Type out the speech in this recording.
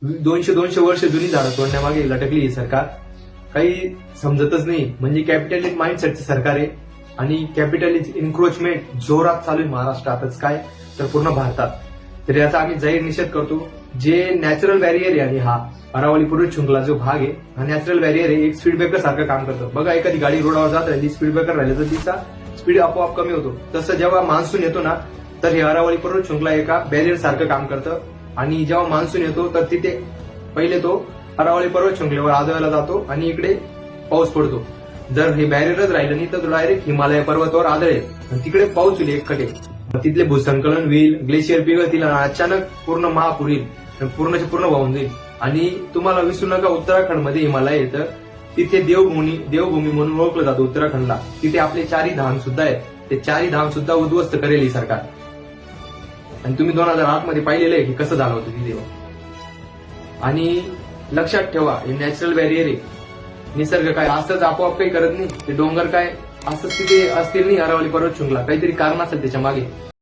200 वर्ष जुनी झाडं तोडण्यामागे लटकली ही सरकार. काही समजतच नाही. म्हणजे कॅपिटलिस्ट माइंडसेटचं सरकार आहे आणि कॅपिटलिस्ट इन्क्रोचमेंट जोरात चालू आहे महाराष्ट्रातच काय तर पूर्ण भारतात. तर याचा आम्ही जाहीर निषेध करतो. जे नॅचरल बॅरियर आहे आणि हा अरावली पूर्व शृंखला जो भाग आहे हा नॅचरल बॅरियर आहे. एक स्पीड ब्रेकर सारखं काम करतं. बघा एखादी गाडी रोडावर जात राहिली स्पीड ब्रेकर राहिलं तर तिचा स्पीड आपोआप कमी होतो. तसं जेव्हा मान्सून येतो ना तर हे अरावली पर्वत शृंखला एका बॅरियर सारखं काम करतं आणि जेव्हा मान्सून येतो तर तिथे पहिले तो अरावली पर्वत शृंखलेवर आदळला जातो आणि इकडे पाऊस पडतो. जर हे बॅरियरच राहिलं नाही तर डायरेक्ट हिमालय पर्वतावर आदळेल आणि तिकडे पाऊस होईल एकखटे. तिथले भूसंकलन होईल, ग्लेशियर पिघळतील आणि अचानक पूर्ण महापूर येईल, पूर्णचे पूर्ण वाहून जाईल. आणि तुम्हाला विसरू नका उत्तराखंडमध्ये हिमालय येतं तिथे देवभूमी म्हणून ओळखलं जातं उत्तराखंडला. तिथे आपले 4 धाम सुद्धा आहेत. ते 4 धाम सुद्धा उद्ध्वस्त करेल ही सरकार. आणि तुम्ही 2008 मध्ये पाहिलेलं आहे की कसं झालं होतं तिथे. आणि लक्षात ठेवा हे नॅचरल बॅरियर आहे. निसर्ग काय असंच आपोआप काही करत नाही. ते डोंगर काय असंच तिथे असतील नाही अरावली पर्वत शृंखला काहीतरी कारण असेल त्याच्या मागे.